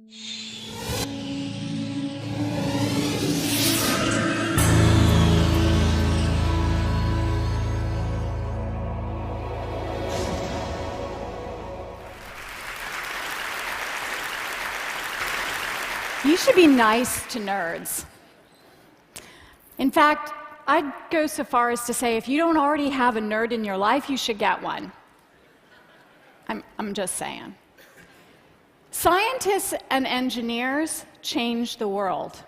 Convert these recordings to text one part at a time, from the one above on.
You should be nice to nerds. In fact, I'd go so far as to say if you don't already have a nerd in your life, you should get one. I'm just saying. Scientists and engineers change the world.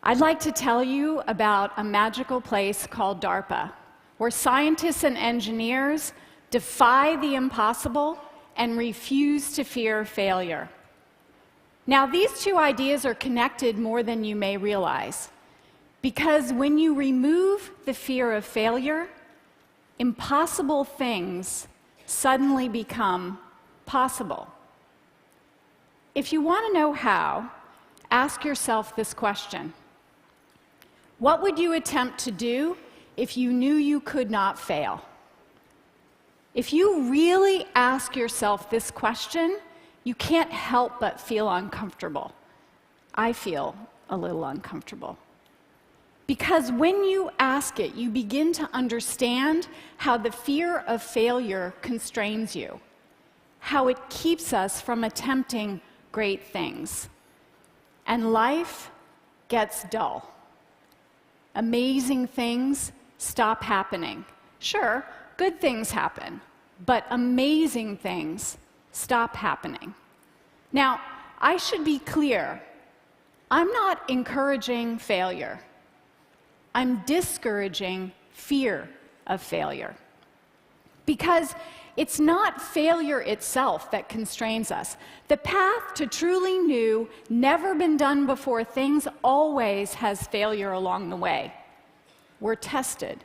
I'd like to tell you about a magical place called DARPA, where scientists and engineers defy the impossible and refuse to fear failure. Now, these two ideas are connected more than you may realize, because when you remove the fear of failure, impossible things suddenly become possible. If you want to know how, ask yourself this question. What would you attempt to do if you knew you could not fail? If you really ask yourself this question, you can't help but feel uncomfortable. I feel a little uncomfortable. Because when you ask it, you begin to understand how the fear of failure constrains you, how it keeps us from attempting great things. And life gets dull. Amazing things stop happening. Sure, good things happen, but amazing things stop happening. Now, I should be clear. I'm not encouraging failure. I'm discouraging fear of failure. Because it's not failure itself that constrains us. The path to truly new, never been done before things always has failure along the way. We're tested.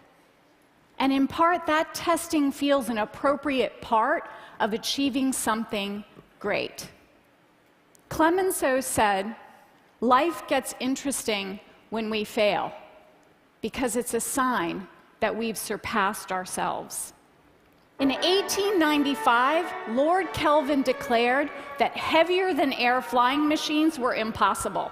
And in part, that testing feels an appropriate part of achieving something great. Clemenceau said, "Life gets interesting when we fail, because it's a sign that we've surpassed ourselves." In 1895, Lord Kelvin declared that heavier-than-air flying machines were impossible.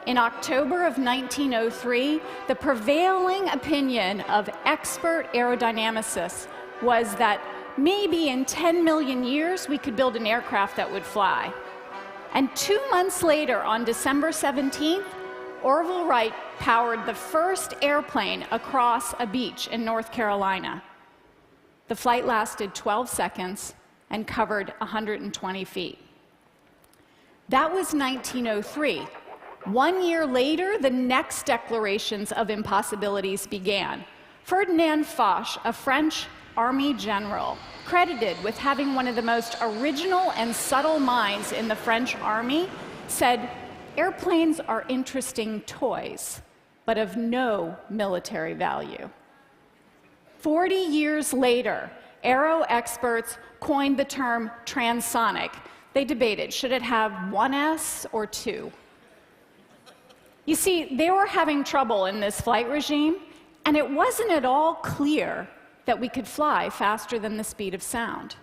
In October of 1903, the prevailing opinion of expert aerodynamicists was that maybe in 10 million years we could build an aircraft that would fly. And 2 months later, on December 17th, Orville Wright powered the first airplane across a beach in North Carolina. The flight lasted 12 seconds and covered 120 feet. That was 1903. 1 year later, the next declarations of impossibilities began. Ferdinand Foch, a French Army general, credited with having one of the most original and subtle minds in the French Army, said, "Airplanes are interesting toys, but of no military value." 40 years later, aero experts coined the term transonic. They debated, should it have one S or two? You see, they were having trouble in this flight regime, and it wasn't at all clear that we could fly faster than the speed of sound.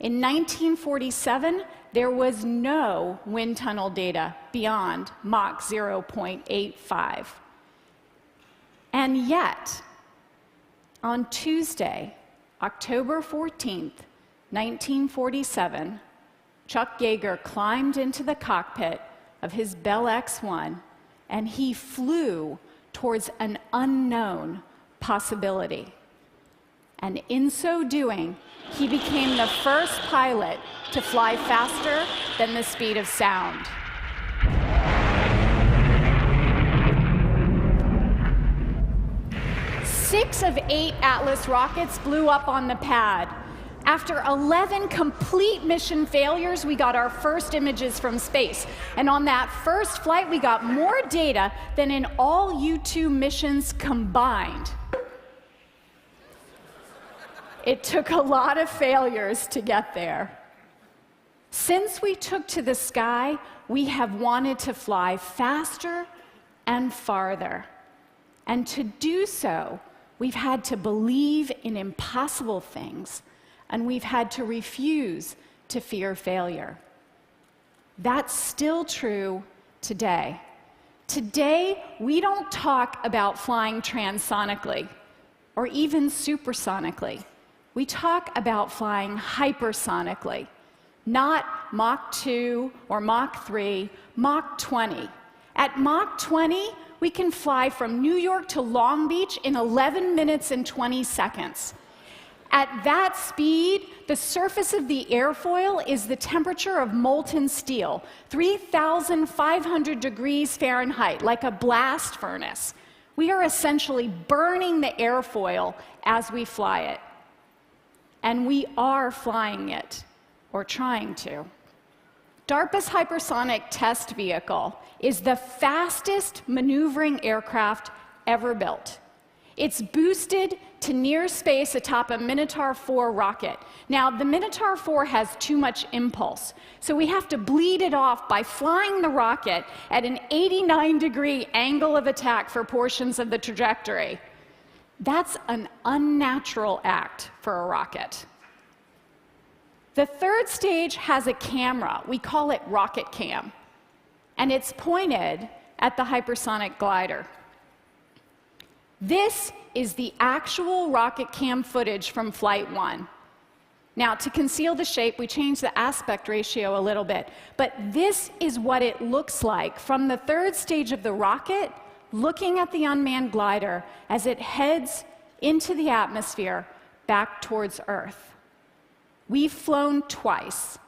In 1947, there was no wind tunnel data beyond Mach 0.85. And yet, on Tuesday, October 14th, 1947, Chuck Yeager climbed into the cockpit of his Bell X-1, and he flew towards an unknown possibility. And in so doing, he became the first pilot to fly faster than the speed of sound. Six of 8 Atlas rockets blew up on the pad. After 11 complete mission failures, we got our first images from space. And on that first flight, we got more data than in all U-2 missions combined. It took a lot of failures to get there. Since we took to the sky, we have wanted to fly faster and farther. And to do so, we've had to believe in impossible things, and we've had to refuse to fear failure. That's still true today. Today, we don't talk about flying transonically or even supersonically. We talk about flying hypersonically, not Mach 2 or Mach 3, Mach 20. At Mach 20, we can fly from New York to Long Beach in 11 minutes and 20 seconds. At that speed, the surface of the airfoil is the temperature of molten steel, 3,500 degrees Fahrenheit, like a blast furnace. We are essentially burning the airfoil as we fly it. And we are flying it, or trying to. DARPA's hypersonic test vehicle is the fastest maneuvering aircraft ever built. It's boosted to near space atop a Minotaur 4 rocket. Now, the Minotaur 4 has too much impulse, so we have to bleed it off by flying the rocket at an 89-degree angle of attack for portions of the trajectory. That's an unnatural act for a rocket. The third stage has a camera. We call it rocket cam, and it's pointed at the hypersonic glider. This is the actual rocket cam footage from Flight 1. Now, to conceal the shape, we changed the aspect ratio a little bit, but this is what it looks like from the third stage of the rocket, looking at the unmanned glider as it heads into the atmosphere back towards Earth. We've flown twice.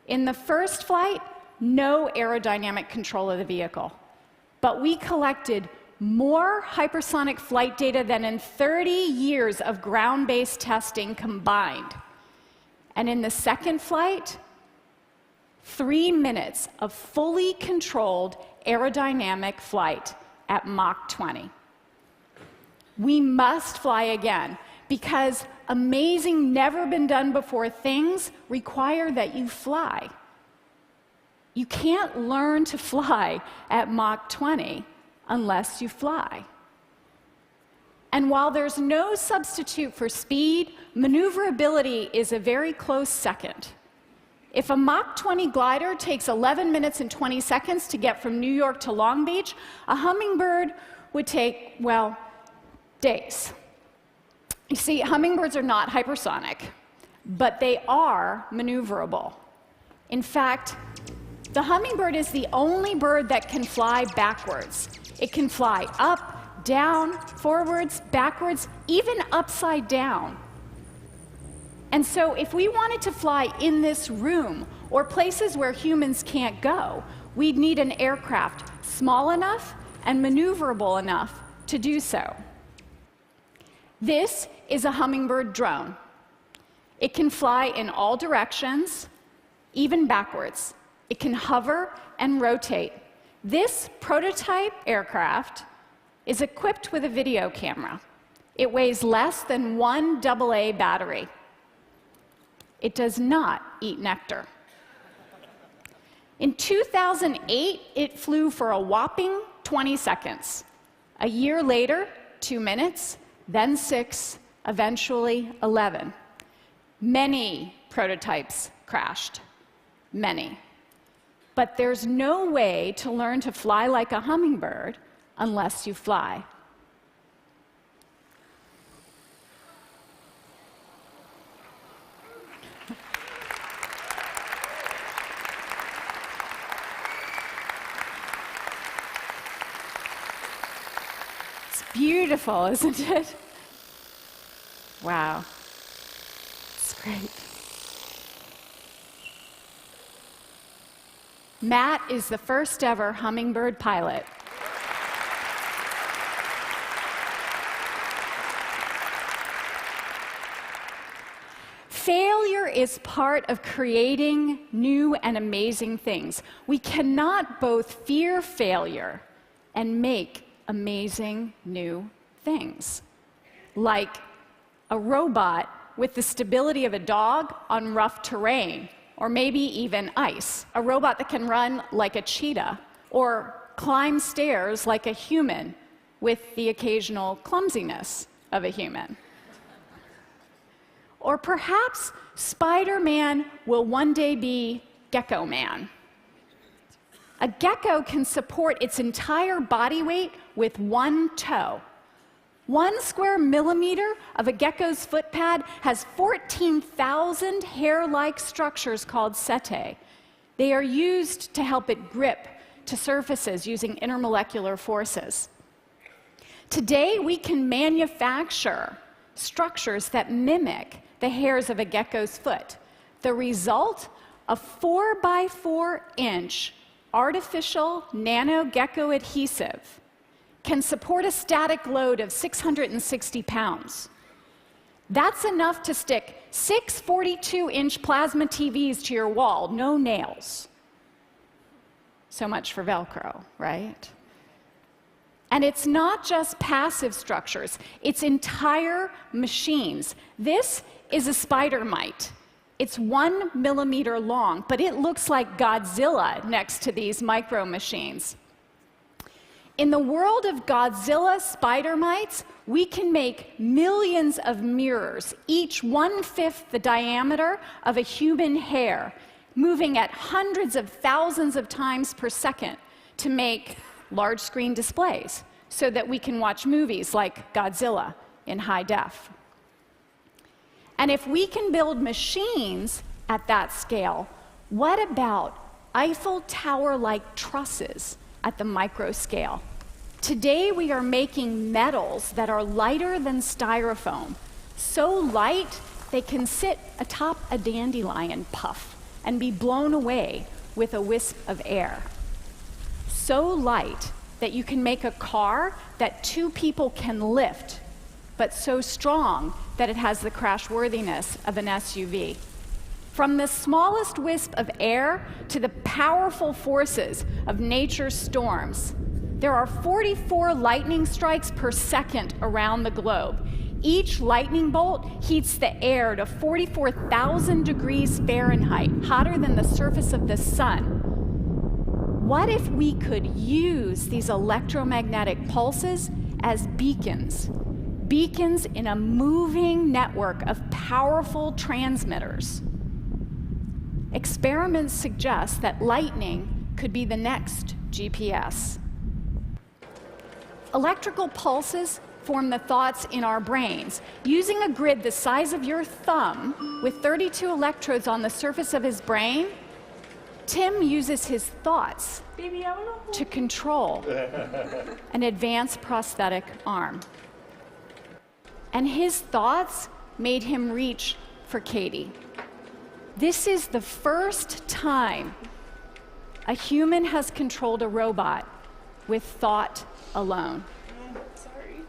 In the first flight, no aerodynamic control of the vehicle, but we collected more hypersonic flight data than in 30 years of ground-based testing combined. And in the second flight, 3 minutes of fully controlled aerodynamic flight at Mach 20. We must fly again, because amazing, never-been-done-before things require that you fly. You can't learn to fly at Mach 20 unless you fly. And while there's no substitute for speed, maneuverability is a very close second. If a Mach 20 glider takes 11 minutes and 20 seconds to get from New York to Long Beach, a hummingbird would take, well, days. You see, hummingbirds are not hypersonic, but they are maneuverable. In fact, the hummingbird is the only bird that can fly backwards. It can fly up, down, forwards, backwards, even upside down. And so if we wanted to fly in this room or places where humans can't go, we'd need an aircraft small enough and maneuverable enough to do so. This is a hummingbird drone. It can fly in all directions, even backwards. It can hover and rotate. This prototype aircraft is equipped with a video camera. It weighs less than 1 AA battery. It does not eat nectar. In 2008, it flew for a whopping 20 seconds. A year later, 2 minutes, then 6, eventually 11. Many prototypes crashed. Many. But there's no way to learn to fly like a hummingbird unless you fly. It's beautiful, isn't it? Wow. It's great. Matt is the first ever hummingbird pilot. Failure is part of creating new and amazing things. We cannot both fear failure and make amazing new things. Like a robot with the stability of a dog on rough terrain, or maybe even ice. A robot that can run like a cheetah, or climb stairs like a human with the occasional clumsiness of a human. Or perhaps Spider-Man will one day be Gecko Man. A gecko can support its entire body weight with one toe. 1 square millimeter of a gecko's foot pad has 14,000 hair-like structures called setae. They are used to help it grip to surfaces using intermolecular forces. Today, we can manufacture structures that mimic the hairs of a gecko's foot. The result, a 4 by 4 inch artificial nano gecko adhesive can support a static load of 660 pounds. That's enough to stick 6 42-inch plasma TVs to your wall, no nails. So much for Velcro, right? And it's not just passive structures, it's entire machines. This is a spider mite. It's 1 millimeter long, but it looks like Godzilla next to these micro machines. In the world of Godzilla spider mites, we can make millions of mirrors, each 1/5 the diameter of a human hair, moving at hundreds of thousands of times per second to make large screen displays so that we can watch movies like Godzilla in high def. And if we can build machines at that scale, what about Eiffel Tower-like trusses at the micro scale? Today we are making metals that are lighter than styrofoam, so light they can sit atop a dandelion puff and be blown away with a wisp of air. So light that you can make a car that 2 people can lift, but so strong that it has the crashworthiness of an SUV. From the smallest wisp of air to the powerful forces of nature's storms, there are 44 lightning strikes per second around the globe. Each lightning bolt heats the air to 44,000 degrees Fahrenheit, hotter than the surface of the sun. What if we could use these electromagnetic pulses as beacons? Beacons in a moving network of powerful transmitters. Experiments suggest that lightning could be the next GPS. Electrical pulses form the thoughts in our brains. Using a grid the size of your thumb with 32 electrodes on the surface of his brain, Tim uses his thoughts to control an advanced prosthetic arm. And his thoughts made him reach for Katie. This is the first time a human has controlled a robot with thought alone.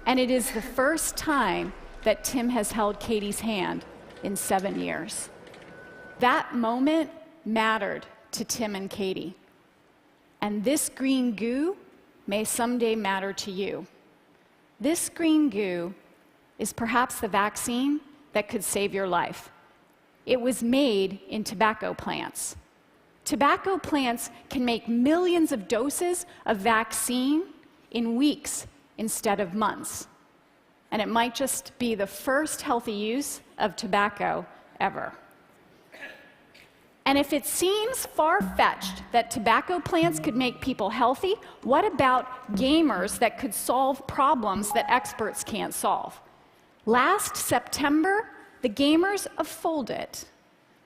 And it is the first time that Tim has held Katie's hand in 7 years. That moment mattered to Tim and Katie. And this green goo may someday matter to you. This green goo is perhaps the vaccine that could save your life. It was made in tobacco plants. Tobacco plants can make millions of doses of vaccine in weeks instead of months. And it might just be the first healthy use of tobacco ever. And if it seems far-fetched that tobacco plants could make people healthy, what about gamers that could solve problems that experts can't solve? Last September, the gamers of Foldit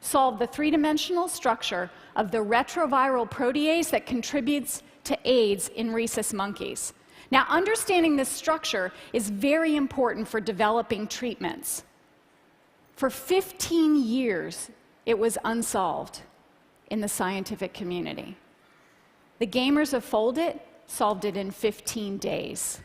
solved the 3-dimensional structure of the retroviral protease that contributes to AIDS in rhesus monkeys. Now, understanding this structure is very important for developing treatments. For 15 years, it was unsolved in the scientific community. The gamers of Foldit solved it in 15 days.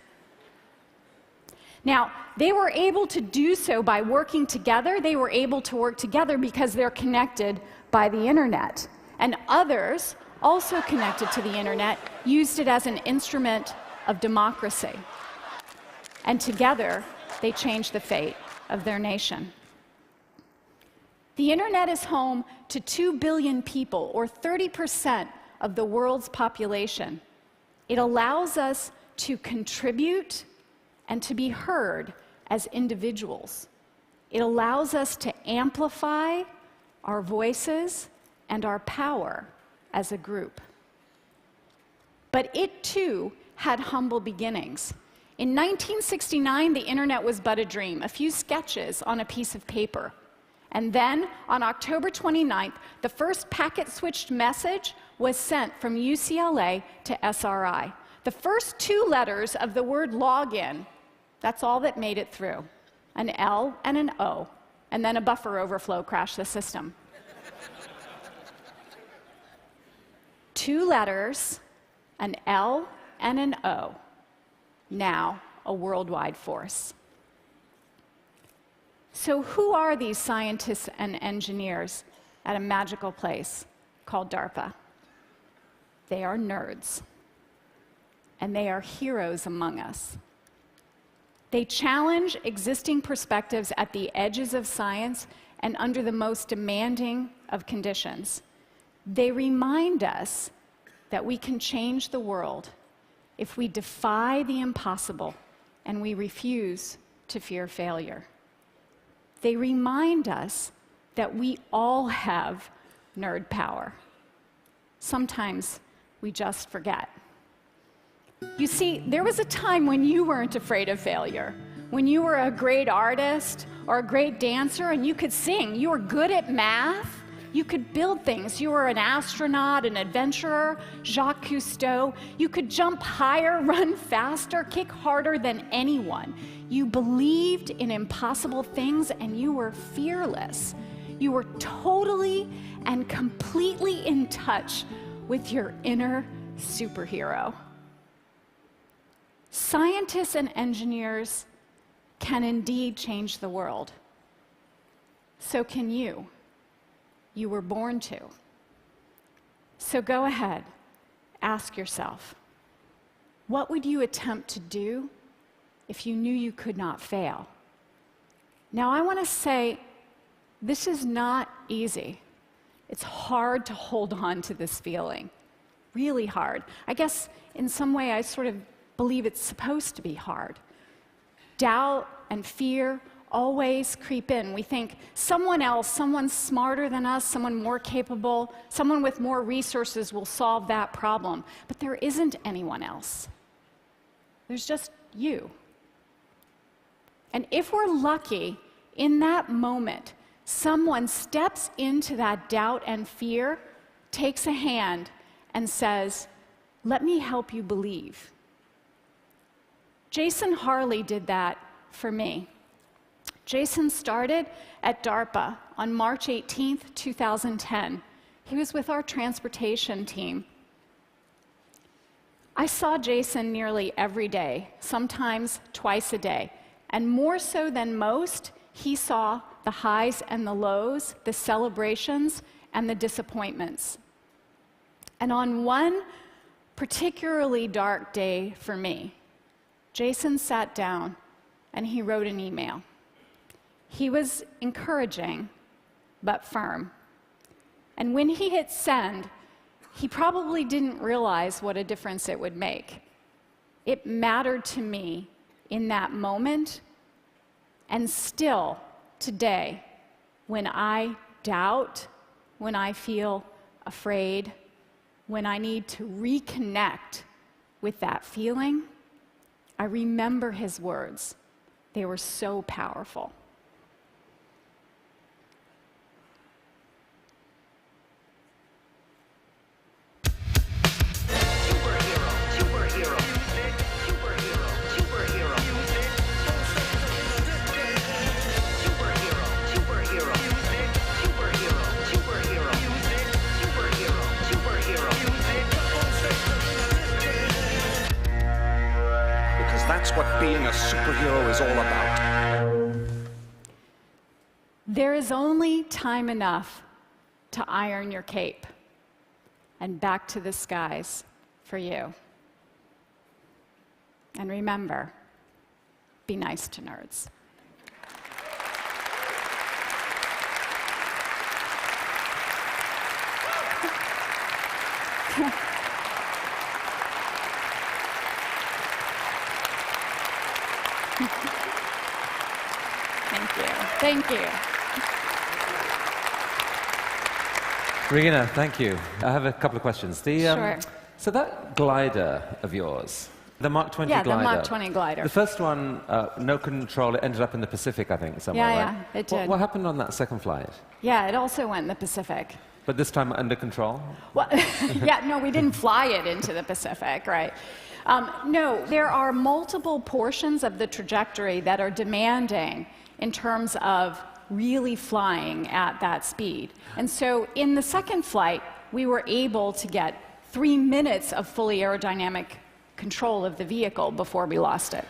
Now, they were able to do so by working together. They were able to work together because they're connected by the internet. And others, also connected to the internet, used it as an instrument of democracy. And together, they changed the fate of their nation. The internet is home to 2 billion people, or 30% of the world's population. It allows us to contribute and to be heard as individuals. It allows us to amplify our voices and our power as a group. But it too had humble beginnings. In 1969, the internet was but a dream, a few sketches on a piece of paper. And then, on October 29th, the first packet-switched message was sent from UCLA to SRI. The first two letters of the word login, that's all that made it through. An L and an O, and then a buffer overflow crashed the system. Two letters, an L and an O, now a worldwide force. So who are these scientists and engineers at a magical place called DARPA? They are nerds, and they are heroes among us. They challenge existing perspectives at the edges of science and under the most demanding of conditions. They remind us that we can change the world if we defy the impossible and we refuse to fear failure. They remind us that we all have nerd power. Sometimes we just forget. You see, there was a time when you weren't afraid of failure, when you were a great artist or a great dancer and you could sing, you were good at math, you could build things, you were an astronaut, an adventurer, Jacques Cousteau, you could jump higher, run faster, kick harder than anyone. You believed in impossible things and you were fearless. You were totally and completely in touch with your inner superhero. Scientists and engineers can indeed change the world. So can you. You were born to. So go ahead, ask yourself, what would you attempt to do if you knew you could not fail? Now, I want to say, this is not easy. It's hard to hold on to this feeling, really hard. I guess in some way I sort of believe it's supposed to be hard. Doubt and fear always creep in. We think someone else, someone smarter than us, someone more capable, someone with more resources will solve that problem. But there isn't anyone else. There's just you. And if we're lucky, in that moment, someone steps into that doubt and fear, takes a hand, and says, "Let me help you believe." Jason Harley did that for me. Jason started at DARPA on March 18th, 2010. He was with our transportation team. I saw Jason nearly every day, sometimes twice a day. And more so than most, he saw the highs and the lows, the celebrations and the disappointments. And on one particularly dark day for me, Jason sat down and he wrote an email. He was encouraging, but firm. And when he hit send, he probably didn't realize what a difference it would make. It mattered to me in that moment, and still today, when I doubt, when I feel afraid, when I need to reconnect with that feeling, I remember his words. They were so powerful. That's what being a superhero is all about. There is only time enough to iron your cape and back to the skies for you. And remember, be nice to nerds. Thank you. Regina, thank you. I have a couple of questions. Sure. So that glider of yours, the Mach 20 Yeah, glider. the Mach 20 glider. The first one, no control, it ended up in the Pacific, I think, somewhere, Yeah, right? yeah, it did. What happened on that second flight? Yeah, it also went in the Pacific. But this time under control? Well, yeah, no, we didn't fly it into the Pacific, right? No, there are multiple portions of the trajectory that are demanding in terms of really flying at that speed. And so in the second flight, we were able to get 3 minutes of fully aerodynamic control of the vehicle before we lost it.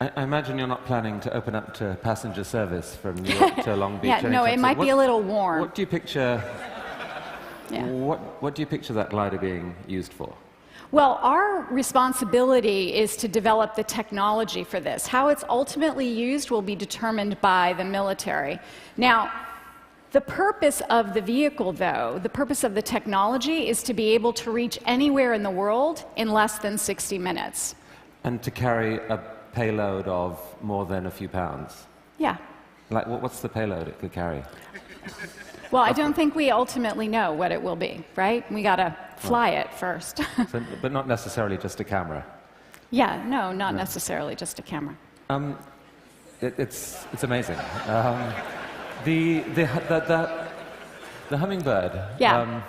I imagine you're not planning to open up to passenger service from New York to Long Beach. Yeah, no, it might be a little warm. What do you picture? Yeah. What do you picture that glider being used for? Well, our responsibility is to develop the technology for this. How it's ultimately used will be determined by the military. Now, the purpose of the vehicle, though, the purpose of the technology is to be able to reach anywhere in the world in less than 60 minutes. And to carry a payload of more than a few pounds? Yeah. Like, what's the payload it could carry? Well, I don't think we ultimately know what it will be, right? We got to fly it first. But not necessarily just a camera? Yeah, no, not necessarily just a camera. It's amazing. The hummingbird. Yeah.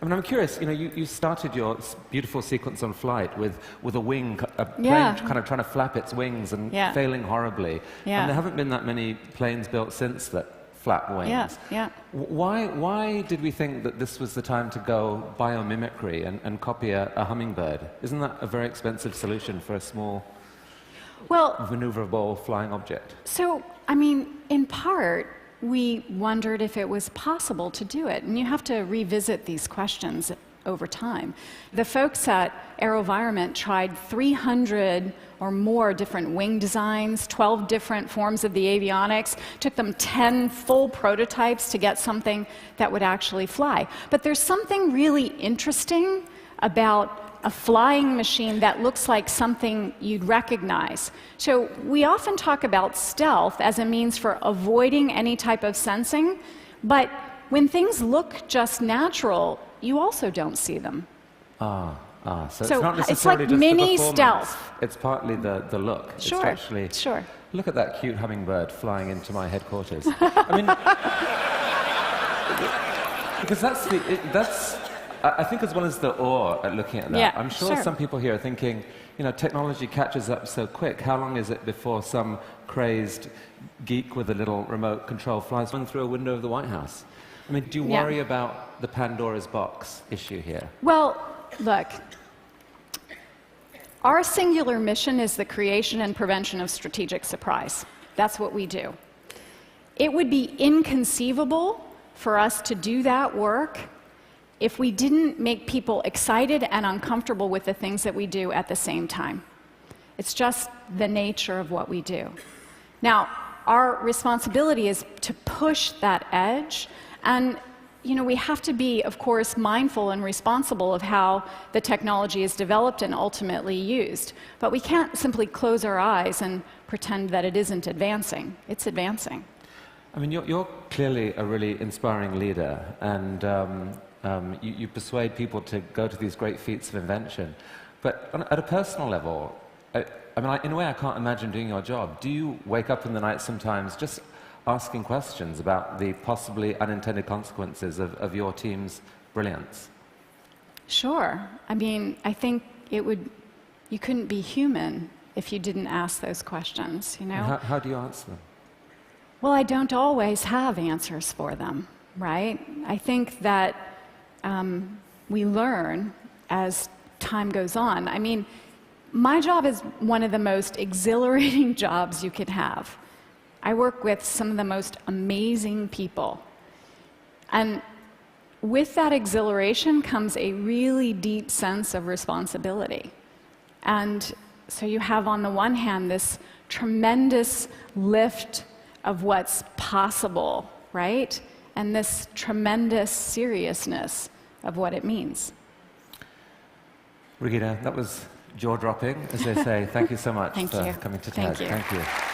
I mean, I'm curious. You know, you started your beautiful sequence on flight with a wing, a plane Yeah. kind of trying to flap its wings and Yeah. failing horribly. Yeah. And there haven't been that many planes built since that flap wings. Yeah, yeah. Why did we think that this was the time to go biomimicry and copy a hummingbird? Isn't that a very expensive solution for a small, maneuverable flying object? So, I mean, in part, we wondered if it was possible to do it. And you have to revisit these questions over time. The folks at AeroVironment tried 300 or more different wing designs, 12 different forms of the avionics, took them 10 full prototypes to get something that would actually fly. But there's something really interesting about a flying machine that looks like something you'd recognize. So we often talk about stealth as a means for avoiding any type of sensing, but when things look just natural, you also don't see them. So it's So not it's necessarily like just mini the performance. stealth. It's partly the look. Sure, It's actually, sure. Look at that cute hummingbird flying into my headquarters. I mean, because I think as well as the awe at looking at that, Yeah, I'm sure sure. some people here are thinking, you know, technology catches up so quick. How long is it before some crazed geek with a little remote control flies one through a window of the White House? I mean, do you Yeah. worry about the Pandora's box issue here? Well, look, our singular mission is the creation and prevention of strategic surprise. That's what we do. It would be inconceivable for us to do that work if we didn't make people excited and uncomfortable with the things that we do at the same time. It's just the nature of what we do. Now, our responsibility is to push that edge, and you know, we have to be, of course, mindful and responsible of how the technology is developed and ultimately used. But we can't simply close our eyes and pretend that it isn't advancing. It's advancing. I mean, you're clearly a really inspiring leader, and you persuade people to go to these great feats of invention. But at a personal level, I mean, in a way, I can't imagine doing your job. Do you wake up in the night sometimes just asking questions about the possibly unintended consequences of your team's brilliance? Sure. I mean, I think you couldn't be human if you didn't ask those questions, you know? How do you answer them? Well, I don't always have answers for them, right? I think that we learn as time goes on. I mean, my job is one of the most exhilarating jobs you could have. I work with some of the most amazing people. And with that exhilaration comes a really deep sense of responsibility. And so you have, on the one hand, this tremendous lift of what's possible, right? And this tremendous seriousness of what it means. Regina, that was jaw-dropping, as they say. Thank you so much Thank for you. coming to Thank TED. you. Thank you.